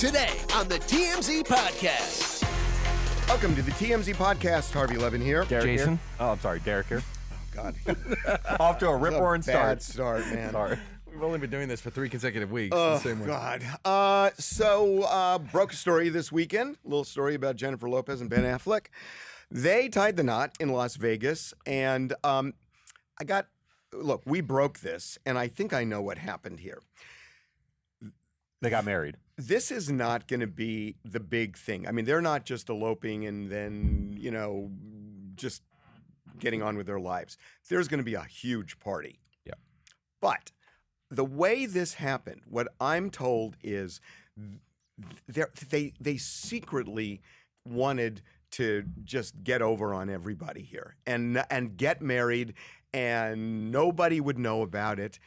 today on the TMZ Podcast. Welcome to the TMZ Podcast. Harvey Levin here. Derek Jason. Here. Oh, I'm sorry, Derek here. God. Off to a rip-roaring start. Bad start, man. Sorry. We've only been doing this for 3 consecutive weeks. Oh, the same way. God. So, broke a story this weekend. A little story about Jennifer Lopez and Ben Affleck. They tied the knot in Las Vegas. And look, we broke this, and I think I know what happened here. They got married. This is not going to be the big thing. I mean, they're not just eloping and then, just getting on with their lives. There's going to be a huge party. Yeah. But the way this happened, what I'm told is they secretly wanted to just get over on everybody here and get married, and nobody would know about it.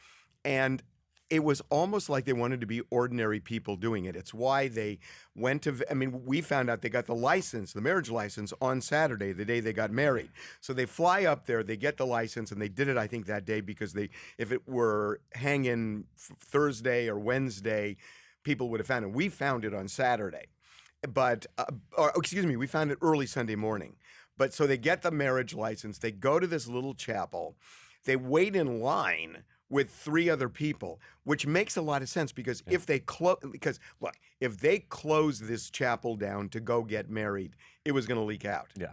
And it was almost like they wanted to be ordinary people doing it. It's why they went to, we found out they got the license, the marriage license, on Saturday, the day they got married. So they fly up there, they get the license, and they did it, I think, that day because if it were hanging Thursday or Wednesday, people would have found it. We found it on Saturday. We found it early Sunday morning. But so they get the marriage license, they go to this little chapel, they wait in line with 3 other people, which makes a lot of sense because if they close this chapel down to go get married, it was going to leak out. Yeah.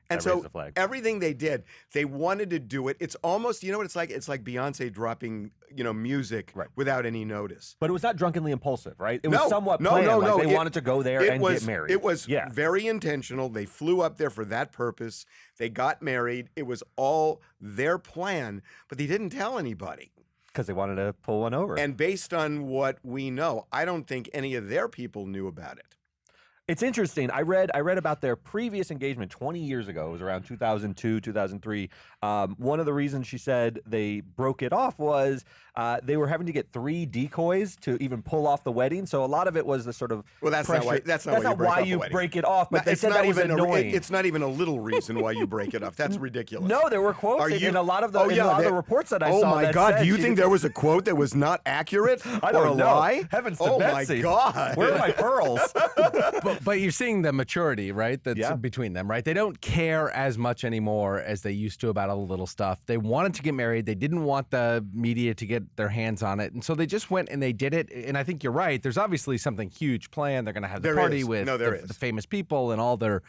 And so everything they did, they wanted to do it. It's almost, what it's like? It's like Beyonce dropping, music without any notice. But it was not drunkenly impulsive, right? It was somewhat planned. No. They wanted to go there and get married. It was very intentional. They flew up there for that purpose. They got married. It was all their plan, but they didn't tell anybody. Because they wanted to pull one over. And based on what we know, I don't think any of their people knew about it. It's interesting. I read about their previous engagement 20 years ago. It was around 2002, 2003. One of the reasons she said they broke it off was they were having to get 3 decoys to even pull off the wedding. So a lot of it was the sort of that's pressure. That's not why you break it off. But they said that was annoying. It's not even a little reason why you break it off. That's ridiculous. No, there were quotes in a lot of the reports that I saw. Oh my God! Do you think there was a quote that was not accurate I don't or a know. lie? Heavens to Oh Betsy. my God! Where are my pearls? But you're seeing the maturity, right? That's between them, right? They don't care as much anymore as they used to about all the little stuff. They wanted to get married. They didn't want the media to get their hands on it. And so they just went and they did it. And I think you're right. There's obviously something huge planned. They're going to have the party with the famous people and all their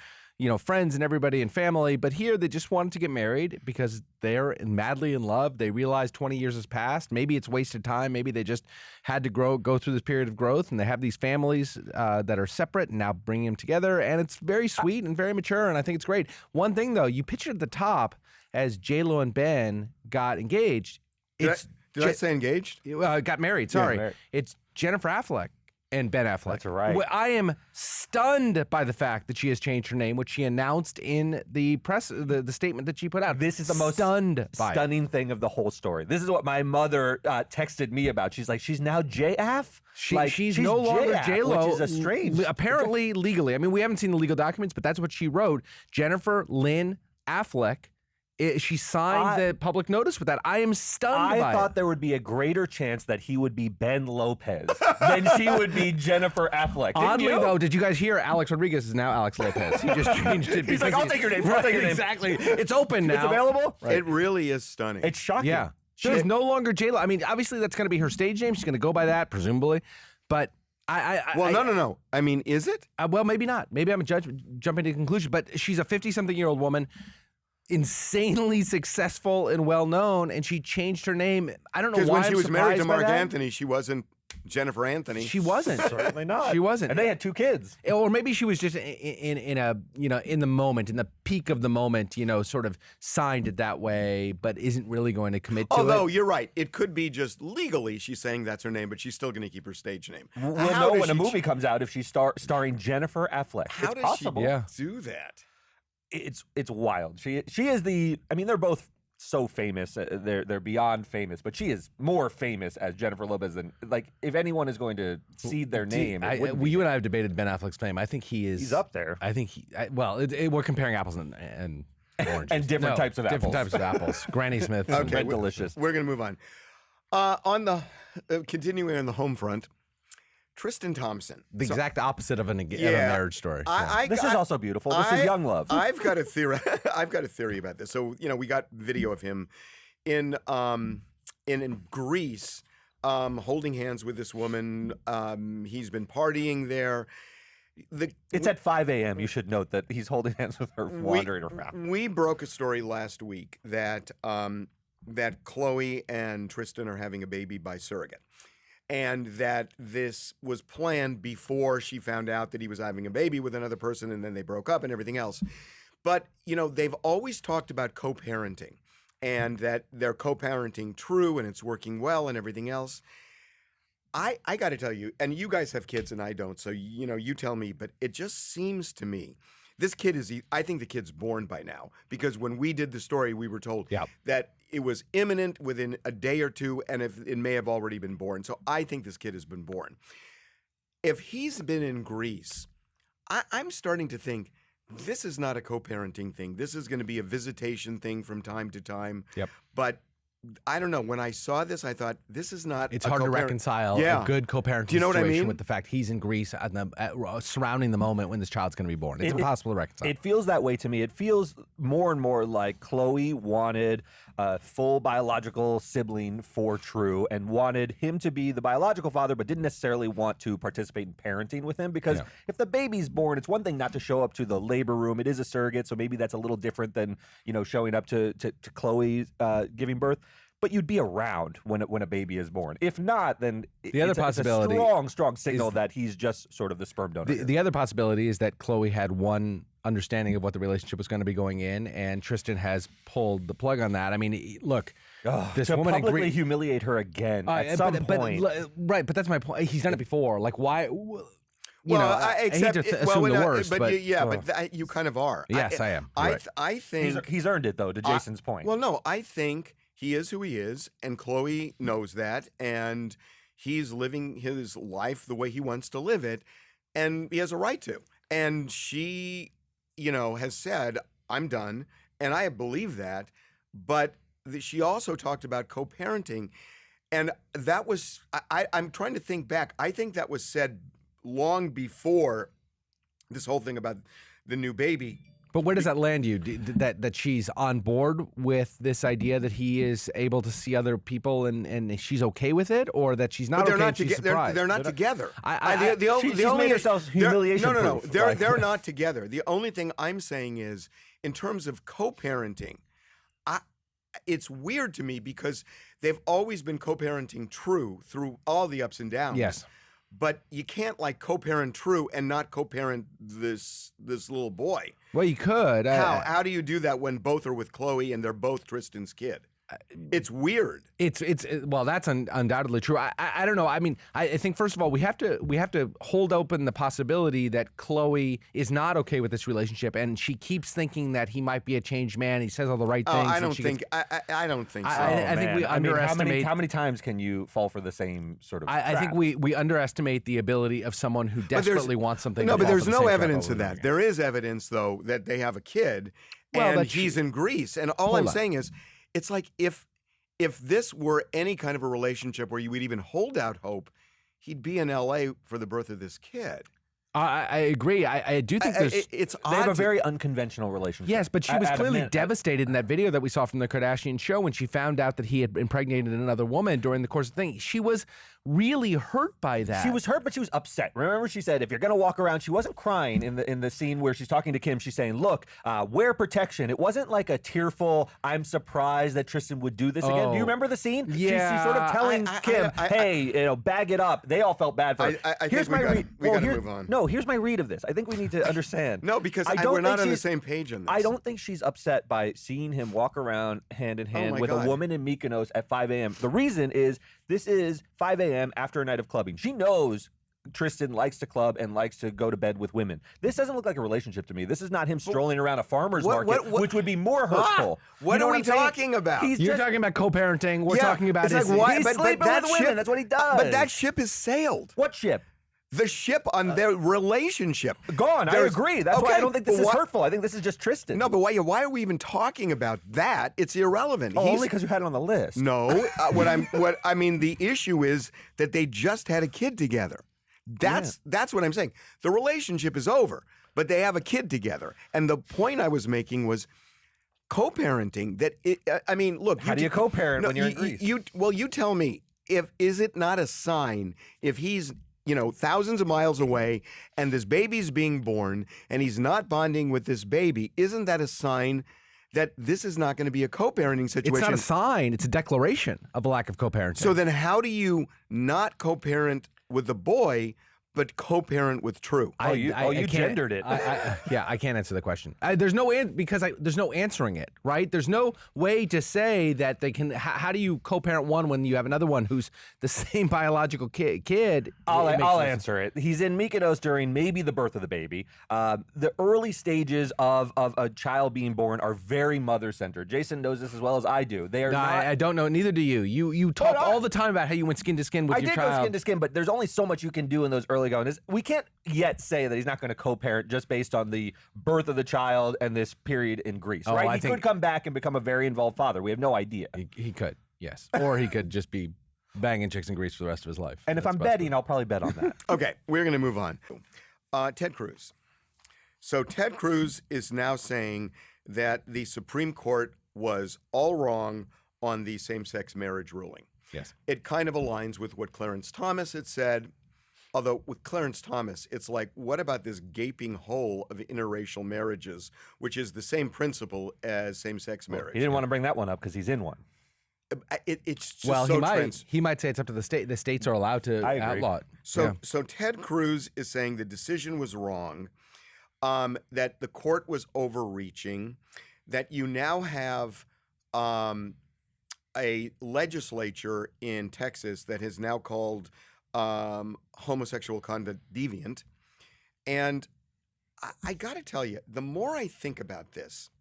friends and everybody and family. But here they just wanted to get married because they're madly in love. They realized 20 years has passed. Maybe it's wasted time. Maybe they just had to go through this period of growth, and they have these families that are separate and now bringing them together. And it's very sweet and very mature, and I think it's great. One thing, though, you pictured at the top as J-Lo and Ben got engaged. Did I say engaged? Got married, sorry. Yeah, married. It's Jennifer Affleck and Ben Affleck. That's right. I am stunned by the fact that she has changed her name, which she announced in the press, the statement that she put out. This is the most stunning thing of the whole story. This is what my mother texted me about. She's like, she's now J-Aff? She's no longer J-Lo. Which is a strange. Apparently, legally. We haven't seen the legal documents, but that's what she wrote. Jennifer Lynn Affleck. She signed the public notice with that. I am stunned by it. I thought there would be a greater chance that he would be Ben Lopez than she would be Jennifer Affleck. Oddly, though, did you guys hear Alex Rodriguez is now Alex Lopez? He just changed it. He's like, I'll take your name. I'll take your name. Exactly. It's open now. It's available? Right. It really is stunning. It's shocking. Yeah. She's no longer J-Lo. Obviously, that's going to be her stage name. She's going to go by that, presumably. But no. Is it? Well, maybe not. Maybe I'm jumping to a conclusion. But she's a 50-something-year-old woman, insanely successful and well-known, and she changed her name. I don't know why. Because when she was married to surprised by Mark that. Anthony, she wasn't Jennifer Anthony. She wasn't. Certainly not. She wasn't. And they had 2 kids. Or maybe she was just in the moment, in the peak of the moment, sort of signed it that way, but isn't really going to commit to it. Although you're right, it could be just legally she's saying that's her name, but she's still going to keep her stage name. We'll know when a movie comes out if she's starring Jennifer Affleck. How it's does possible. she do that? It's wild. She is the. They're both so famous. They're beyond famous, but she is more famous as Jennifer Lopez than if anyone is going to see their name. You and I have debated Ben Affleck's fame. I think he's up there. I think we're comparing apples and oranges and different types of apples. Different types of apples. Granny Smith. Okay, delicious. We're going to move on. On the continuing on the home front, Tristan Thompson. The exact opposite of a marriage story. This is also beautiful. This is young love. I've got a theory. I've got a theory about this. So we got video of him in Greece, holding hands with this woman. He's been partying there. It's at 5 a.m. You should note that he's holding hands with her, wandering around. We broke a story last week that Khloe and Tristan are having a baby by surrogate, and that this was planned before she found out that he was having a baby with another person, and then they broke up and everything else. But they've always talked about co-parenting, and that they're co-parenting true, and it's working well, and everything else. I got to tell you, and you guys have kids and I don't, so you tell me, but it just seems to me this kid I think the kid's born by now, because when we did the story, we were told that it was imminent within a day or two, and if it may have already been born. So I think this kid has been born. If he's been in Greece, I'm starting to think this is not a co-parenting thing. This is going to be a visitation thing from time to time. Yep. But I don't know. When I saw this, I thought this is not. It's hard to reconcile a good co-parenting situation with the fact he's in Greece surrounding the moment when this child's going to be born. It's impossible to reconcile. It feels that way to me. It feels more and more like Khloe wanted a full biological sibling for True and wanted him to be the biological father, but didn't necessarily want to participate in parenting with him, because if the baby's born, it's one thing not to show up to the labor room. It is a surrogate, so maybe that's a little different than showing up to Khloe giving birth. But you'd be around when a baby is born. If not, then the other possibility, it's a strong signal that he's just sort of the sperm donor. The other possibility is that Khloe had one understanding of what the relationship was going to be going in, and Tristan has pulled the plug on that. I mean, look, this to woman publicly humiliate her again at some point. Right, but that's my point. He's done it before. Like, why? I hate to assume the worst, but you kind of are. Yes, I am. I think he's earned it, though, to Jason's point. Well, no, I think he is who he is, and Khloe knows that, and he's living his life the way he wants to live it, and he has a right to. And she, has said, I'm done, and I believe that, but she also talked about co-parenting, and that was, I'm trying to think back, I think that was said long before this whole thing about the new baby. But where does that land you? That she's on board with this idea that he is able to see other people and she's okay with it, or that she's not? But they're okay not together. They're not together. She's made herself humiliation. No. They're not together. The only thing I'm saying is, in terms of co-parenting, it's weird to me because they've always been co-parenting true through all the ups and downs. Yes. But you can't co-parent True and not co-parent this little boy. Well, you could. How do you do that when both are with Khloe and they're both Tristan's kid? It's weird. Well, that's undoubtedly true. I don't know. I mean, I think first of all we have to hold open the possibility that Khloe is not okay with this relationship, and she keeps thinking that he might be a changed man. He says all the right things. I don't think so. I think we underestimate. How many times can you fall for the same sort of? I think we underestimate the ability of someone who desperately wants something. No, but there's no evidence of that. There is evidence though that they have a kid, and he's in Greece, and all I'm saying is, it's like if this were any kind of a relationship where you would even hold out hope, he'd be in L.A. for the birth of this kid. I agree. I do think it's odd. They have a very unconventional relationship. Yes, but she was clearly devastated in that video that we saw from the Kardashian show when she found out that he had impregnated another woman during the course of the thing. She was really hurt by that. She was hurt, but she was upset. Remember, she said, if you're going to walk around, she wasn't crying in the scene where she's talking to Kim. She's saying, look, wear protection. It wasn't like a tearful, I'm surprised that Tristan would do this again. Do you remember the scene? Yeah. She's sort of telling Kim, hey, bag it up. They all felt bad for her. I think we got to move on. No, here's my read of this. I think we need to understand. No, because we're not on the same page on this. I don't think she's upset by seeing him walk around hand in hand with a woman in Mykonos at 5 a.m. The reason is this is 5 a.m. after a night of clubbing. She knows Tristan likes to club and likes to go to bed with women. This doesn't look like a relationship to me. This is not him strolling around a farmer's market, which would be more hurtful. What are we talking about? You're talking about co-parenting. We're talking about he's sleeping with women. That's what he does. But that ship has sailed. What ship? The ship on their relationship. Gone. I agree. That's why I don't think this is hurtful. I think this is just Tristan. No, but why are we even talking about that? It's irrelevant. Only because you had it on the list. No. The issue is that they just had a kid together. That's what I'm saying. The relationship is over, but they have a kid together. And the point I was making was co-parenting. Look. How do you co-parent when you're in Greece? You tell me, is it not a sign if he's thousands of miles away and this baby's being born and he's not bonding with this baby, isn't that a sign that this is not going to be a co-parenting situation? It's not a sign. It's a declaration of a lack of co-parenting. So then how do you not co-parent with the boy but co-parent with True? You gendered it. I can't answer the question. There's no answering it, right? There's no way to say that they can. How do you co-parent one when you have another one who's the same biological kid? I'll answer it. He's in Mykonos during maybe the birth of the baby. The early stages of a child being born are very mother-centered. Jason knows this as well as I do. They are. No, not, I don't know. Neither do you. You talk all the time about how you went skin to skin with your child. I did go skin to skin, but there's only so much you can do in those early going. We can't yet say that he's not going to co-parent just based on the birth of the child and this period in Greece, right? He could come back and become a very involved father. We have no idea. He could, yes. Or he could just be banging chicks in Greece for the rest of his life. And if I'm betting, I'll probably bet on that. Okay, we're going to move on. Ted Cruz. So Ted Cruz is now saying that the Supreme Court was all wrong on the same-sex marriage ruling. Yes. It kind of aligns with what Clarence Thomas had said. Although with Clarence Thomas, it's like, what about this gaping hole of interracial marriages, which is the same principle as same-sex marriage? He didn't want to bring that one up because he's in one. It's just he might say it's up to the state. The states are allowed to outlaw it. So Ted Cruz is saying the decision was wrong, that the court was overreaching, that you now have a legislature in Texas that has now called homosexual conduct deviant. And I got to tell you, the more I think about this,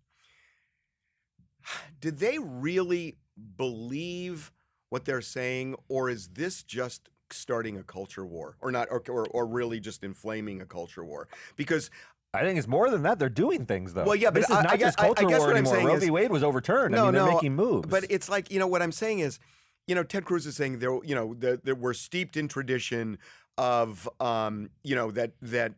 did they really believe what they're saying, or is this just starting a culture war, or not, or really just inflaming a culture war? Because I think it's more than that. They're doing things, though. Well, yeah, but this is not just culture war what anymore. Roe v. Wade was overturned. They're making moves. But it's like, what I'm saying is, Ted Cruz is saying that we're steeped in tradition of, that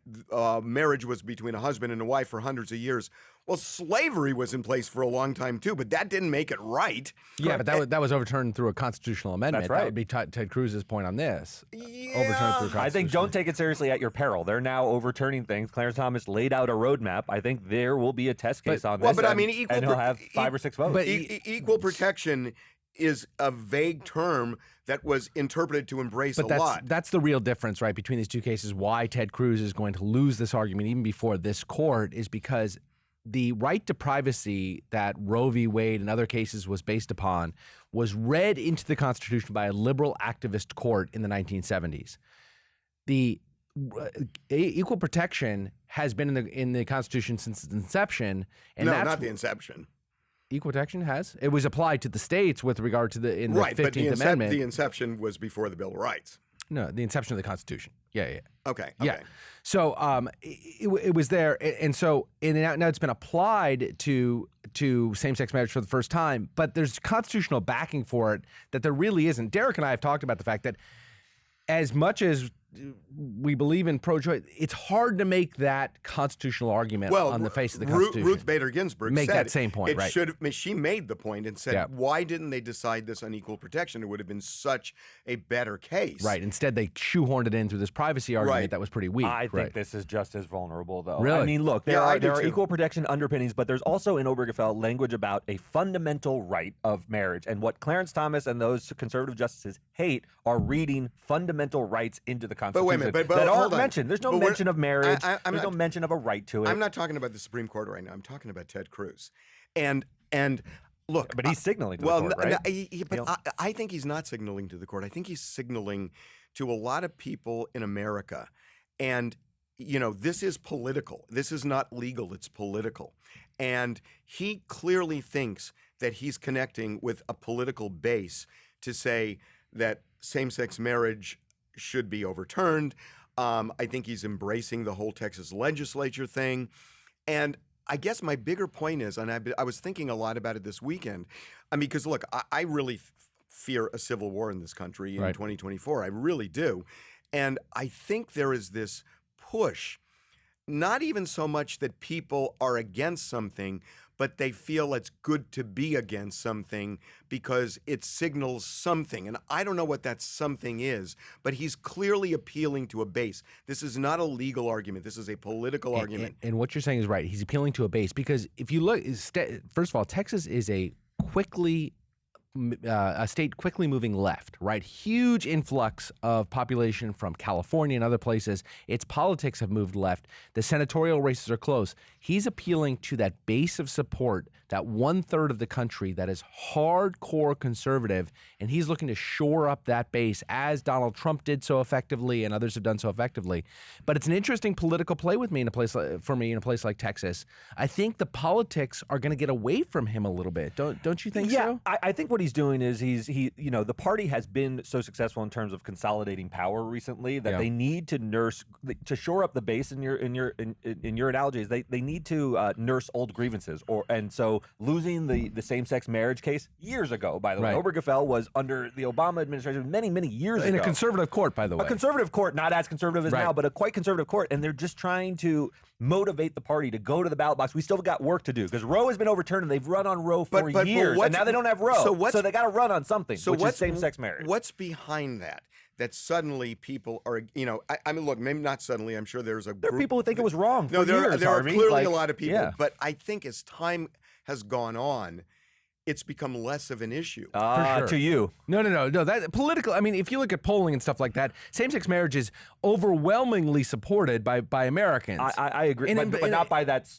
marriage was between a husband and a wife for hundreds of years. Well, slavery was in place for a long time too, but that didn't make it right. Yeah, but that was overturned through a constitutional amendment. That's right. That would be Ted Cruz's point on this. Yeah. Overturned through I think don't take it seriously at your peril. They're now overturning things. Clarence Thomas laid out a roadmap. I think there will be a test case on this. Well, but and he'll have 5 or 6 votes. But equal protection is a vague term that was interpreted to embrace a lot. That's the real difference, right, between these two cases. Why Ted Cruz is going to lose this argument even before this court is because the right to privacy that Roe v. Wade and other cases was based upon was read into the Constitution by a liberal activist court in the 1970s. The equal protection has been in the Constitution since its inception. And no, not the inception. Equal protection has? It was applied to the states with regard to the 15th but Amendment. The inception was before the Bill of Rights. No, the inception of the Constitution. Yeah. Okay. Yeah. So it was there, and so now it's been applied to same-sex marriage for the first time, but there's constitutional backing for it that there really isn't. Derek and I have talked about the fact that as much as we believe in pro-choice, it's hard to make that constitutional argument on the face of the Constitution. Ruth Bader Ginsburg make said that same point, right? She made the point and said, why didn't they decide this on equal protection? It would have been such a better case. Right. Instead, they shoehorned it in through this privacy argument that was pretty weak. I think this is just as vulnerable, though. Really? I mean, look, there are equal protection underpinnings, but there's also in Obergefell language about a fundamental right of marriage. And what Clarence Thomas and those conservative justices hate are reading fundamental rights into the Constitution. But wait a minute, that aren't mentioned. There's no mention of marriage. There's no mention of a right to it. I'm not talking about the Supreme Court right now. I'm talking about Ted Cruz. And look, but he's signaling to the court, right? I think he's not signaling to the court. I think he's signaling to a lot of people in America. And this is political. This is not legal. It's political. And he clearly thinks that he's connecting with a political base to say that same-sex marriage should be overturned. I think he's embracing the whole Texas legislature thing. And I guess my bigger point is, and I was thinking a lot about it this weekend, because look, I really fear a civil war in this country in 2024. I really do. And I think there is this push, not even so much that people are against something, but they feel it's good to be against something because it signals something. And I don't know what that something is, but he's clearly appealing to a base. This is not a legal argument. This is a political argument. And what you're saying is right. He's appealing to a base because if you look, first of all, Texas is a state quickly moving left, right? Huge influx of population from California and other places. Its politics have moved left. The senatorial races are close. He's appealing to that base of support, that 1/3 of the country that is hardcore conservative, and he's looking to shore up that base as Donald Trump did so effectively and others have done so effectively. But it's an interesting political play with me in a place like Texas. I think the politics are going to get away from him a little bit. Don't you think so? I think what he's doing is the party has been so successful in terms of consolidating power recently that they need to shore up the base in your analogies. They need to nurse old grievances, and so losing the same-sex marriage case years ago, by the way, Obergefell was under the Obama administration many years ago in a conservative court, by the way, a conservative court, not as conservative as now, but a quite conservative court, and they're just trying to motivate the party to go to the ballot box. We still got work to do because Roe has been overturned and they've run on Roe for years, and now they don't have Roe, so they got to run on something, which is same-sex marriage. What's behind that? That suddenly people are, I mean, look, maybe not suddenly. I'm sure there are people who think it was wrong. No, there are clearly a lot of people, yeah. But I think as time has gone on, it's become less of an issue. To you. No. That political. I mean, if you look at polling and stuff like that, same-sex marriage is overwhelmingly supported by Americans. I agree, but not by that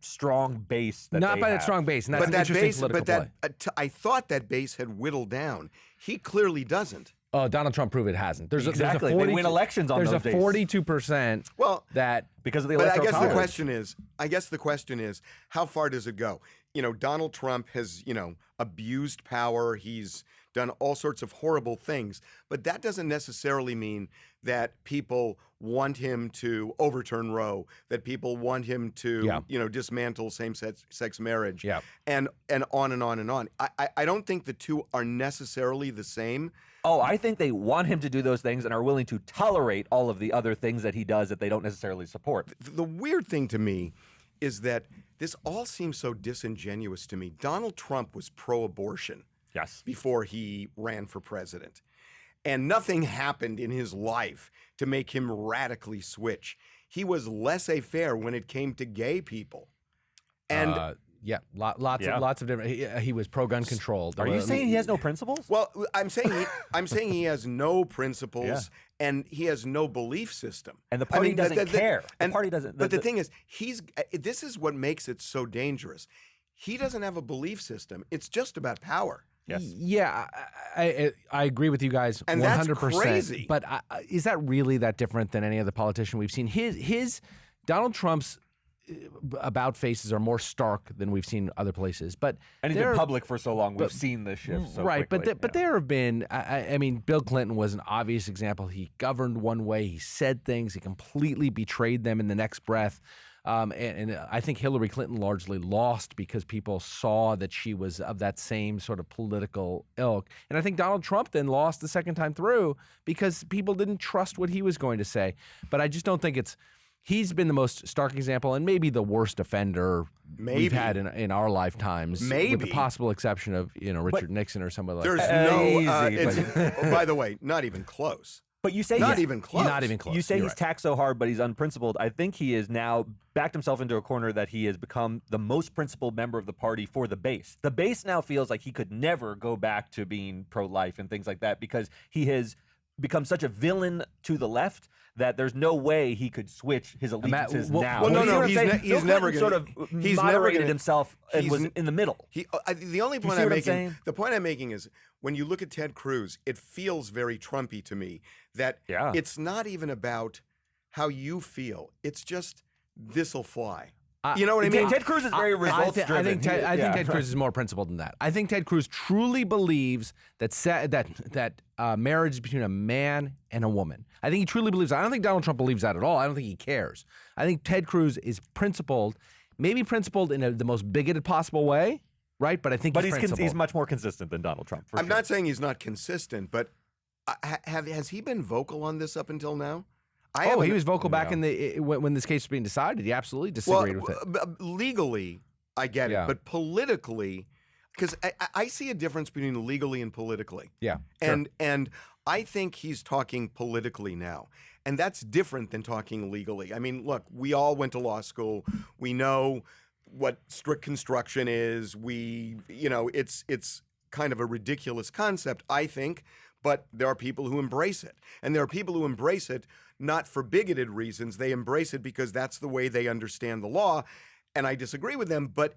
strong base. That strong base. And that's an interesting political play. I thought that base had whittled down. He clearly doesn't. Oh, Donald Trump proved it hasn't. There's they win elections on those days. There's a 42%. Well, that because of the electoral college. I guess the question is, how far does it go? Donald Trump has, abused power. He's done all sorts of horrible things, but that doesn't necessarily mean that people want him to overturn Roe, that people want him to, dismantle same-sex marriage, and on and on and on. I don't think the two are necessarily the same. Oh, I think they want him to do those things and are willing to tolerate all of the other things that he does that they don't necessarily support. The weird thing to me is that this all seems so disingenuous to me. Donald Trump was pro-abortion before he ran for president. And nothing happened in his life to make him radically switch. He was laissez-faire when it came to gay people. And lots of different. He was pro-gun control. Are you saying he has no principles? Well, I'm saying he has no principles and he has no belief system. And the party doesn't care. The party doesn't. But the thing is, this is what makes it so dangerous. He doesn't have a belief system. It's just about power. Yes. Yeah, I agree with you guys 100%. And that's crazy. But is that really that different than any other politician we've seen? Donald Trump's about faces are more stark than we've seen other places, and he's been public for so long. We've seen this shift so quickly. But there have been. I mean, Bill Clinton was an obvious example. He governed one way. He said things. He completely betrayed them in the next breath. And I think Hillary Clinton largely lost because people saw that she was of that same sort of political ilk. And I think Donald Trump then lost the second time through because people didn't trust what he was going to say. But I just don't think he's been the most stark example and maybe the worst offender we've had in our lifetimes. With the possible exception of Richard Nixon or somebody like that. There's by the way, not even close. But you say not even close. Not even close. You say he's tacked so hard, but he's unprincipled. I think he has now backed himself into a corner that he has become the most principled member of the party for the base. The base now feels like he could never go back to being pro-life and things like that because he has become such a villain to the left that there's no way he could switch his allegiances now. Well, no, he's never going to. He's moderated himself and was in the middle. The only point the point I'm making is when you look at Ted Cruz, it feels very Trumpy to me that it's not even about how you feel. It's just this'll fly. You know what I mean? Ted Cruz is very results-driven. I think Ted Cruz is more principled than that. I think Ted Cruz truly believes that marriage is between a man and a woman. I think he truly believes that. I don't think Donald Trump believes that at all. I don't think he cares. I think Ted Cruz is principled, maybe principled in the most bigoted possible way, right? But I think he's principled. He's much more consistent than Donald Trump. I'm not saying he's not consistent, but Has he been vocal on this up until now? He was vocal back in the when this case was being decided. He absolutely disagreed with it. Legally, I get it, but politically, because I see a difference between legally and politically. Yeah, and I think he's talking politically now, and that's different than talking legally. I mean, look, we all went to law school. We know what strict construction is. It's kind of a ridiculous concept, I think, but there are people who embrace it, and there are people who embrace it not for bigoted reasons. They embrace it because that's the way they understand the law, and I disagree with them, but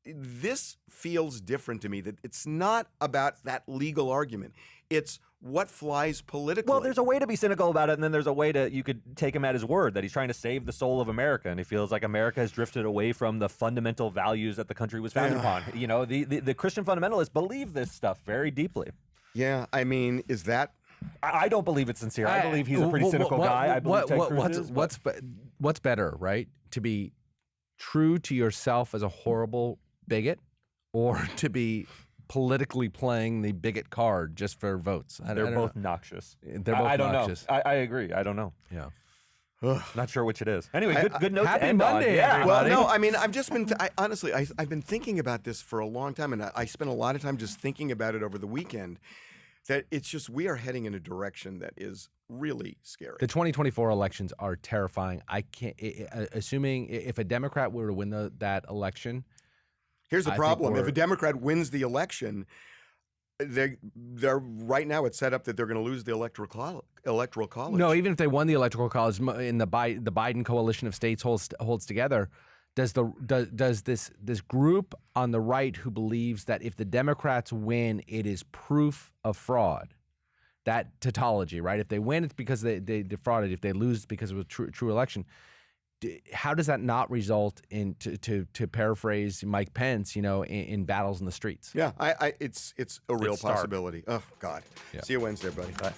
this feels different to me, that it's not about that legal argument. It's what flies politically. Well, there's a way to be cynical about it, and then there's a way you could take him at his word, that he's trying to save the soul of America, and he feels like America has drifted away from the fundamental values that the country was founded upon. You know, the Christian fundamentalists believe this stuff very deeply. Yeah, I mean, is that... I don't believe it's sincere. I believe he's a pretty cynical guy. I believe Ted Cruz is. What's better, right? To be true to yourself as a horrible bigot, or to be politically playing the bigot card just for votes? They're both noxious. They're both noxious. I agree. I don't know. Yeah. Not sure which it is. Anyway, good note happy to end Monday, on. everybody. Well, no, I mean, I've just been, honestly, I've been thinking about this for a long time, and I spent a lot of time just thinking about it over the weekend, that it's just, we are heading in a direction that is really scary. The 2024 elections are terrifying. I can't, assuming if a Democrat were to win that election. Here's the problem. If a Democrat wins the election, they're right now it's set up that they're going to lose the electoral college. No, even if they won the electoral college in the Biden coalition of states holds together, does this group on the right who believes that if the Democrats win, it is proof of fraud? That tautology, right? If they win, it's because they defrauded. If they lose, it's because it was a true election. How does that not result in, to paraphrase Mike Pence, in battles in the streets? Yeah, it's a real possibility. Oh God. Yeah. See you Wednesday, buddy. Bye.